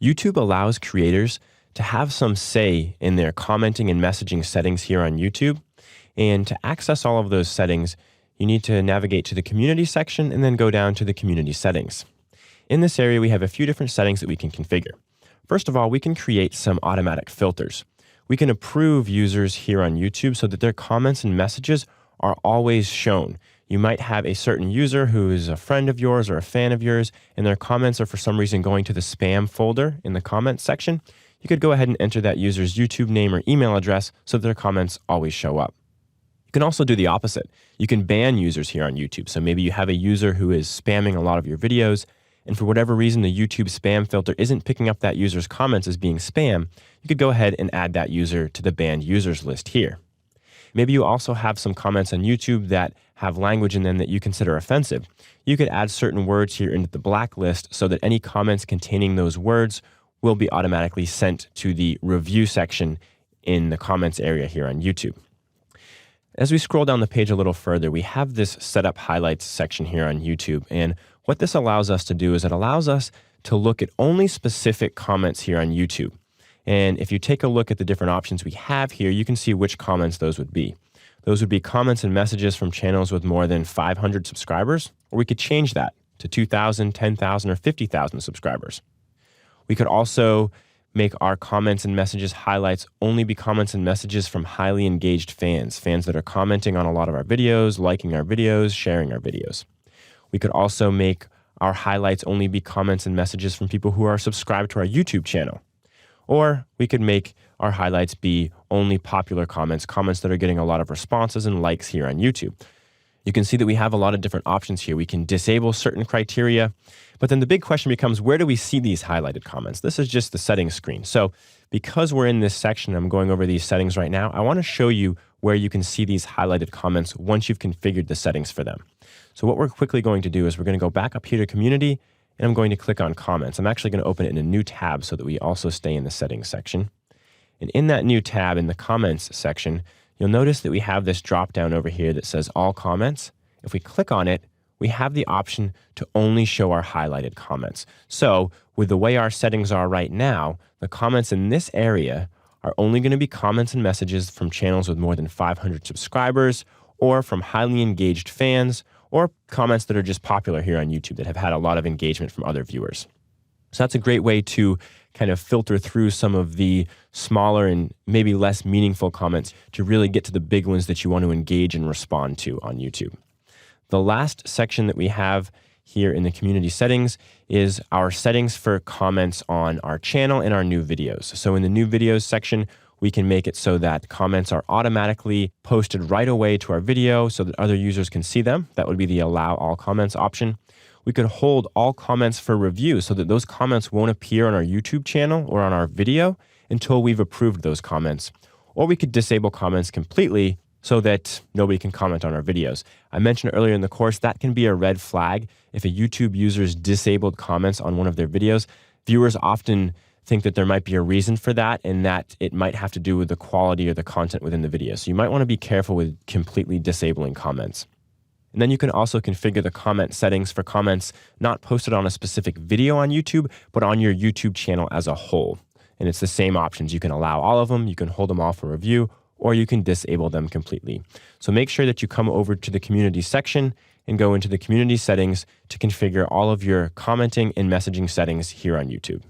YouTube allows creators to have some say in their commenting and messaging settings here on YouTube. And to access all of those settings, you need to navigate to the community section and then go down to the community settings. In this area, we have a few different settings that we can configure. First of all, we can create some automatic filters. We can approve users here on YouTube so that their comments and messages are always shown. You might have a certain user who is a friend of yours or a fan of yours, and their comments are for some reason going to the spam folder in the comments section. You could go ahead and enter that user's YouTube name or email address so that their comments always show up. You can also do the opposite. You can ban users here on YouTube. So maybe you have a user who is spamming a lot of your videos, and for whatever reason, the YouTube spam filter isn't picking up that user's comments as being spam. You could go ahead and add that user to the banned users list here. Maybe you also have some comments on YouTube that have language in them that you consider offensive. You could add certain words here into the blacklist so that any comments containing those words will be automatically sent to the review section in the comments area here on YouTube. As we scroll down the page a little further, we have this setup highlights section here on YouTube. And what this allows us to do is it allows us to look at only specific comments here on YouTube. And if you take a look at the different options we have here, you can see which comments those would be. Those would be comments and messages from channels with more than 500 subscribers, or we could change that to 2,000, 10,000, or 50,000 subscribers. We could also make our comments and messages highlights only be comments and messages from highly engaged fans that are commenting on a lot of our videos, liking our videos, sharing our videos. We could also make our highlights only be comments and messages from people who are subscribed to our YouTube channel. Or we could make our highlights be only popular comments that are getting a lot of responses and likes here on YouTube. You can see that we have a lot of different options here. We can disable certain criteria, but then the big question becomes, where do we see these highlighted comments? This is just the settings screen. So because we're in this section, I'm going over these settings right now, I want to show you where you can see these highlighted comments once you've configured the settings for them. So what we're quickly going to do is we're going to go back up here to community, and I'm going to click on comments. I'm actually going to open it in a new tab so that we also stay in the settings section. And in that new tab in the comments section, you'll notice that we have this drop down over here that says all comments. If we click on it, we have the option to only show our highlighted comments. So with the way our settings are right now, the comments in this area are only going to be comments and messages from channels with more than 500 subscribers, or from highly engaged fans, or comments that are just popular here on YouTube that have had a lot of engagement from other viewers. So that's a great way to kind of filter through some of the smaller and maybe less meaningful comments to really get to the big ones that you want to engage and respond to on YouTube. The last section that we have here in the community settings is our settings for comments on our channel and our new videos. So in the new videos section, we can make it so that comments are automatically posted right away to our video so that other users can see them. That would be the allow all comments option. We could hold all comments for review so that those comments won't appear on our YouTube channel or on our video until we've approved those comments. Or we could disable comments completely so that nobody can comment on our videos. I mentioned earlier in the course that can be a red flag. If a YouTube user's disabled comments on one of their videos, viewers often think that there might be a reason for that and that it might have to do with the quality or the content within the video. So you might want to be careful with completely disabling comments. And then you can also configure the comment settings for comments not posted on a specific video on YouTube, but on your YouTube channel as a whole. And it's the same options. You can allow all of them, you can hold them all for review, or you can disable them completely. So make sure that you come over to the community section and go into the community settings to configure all of your commenting and messaging settings here on YouTube.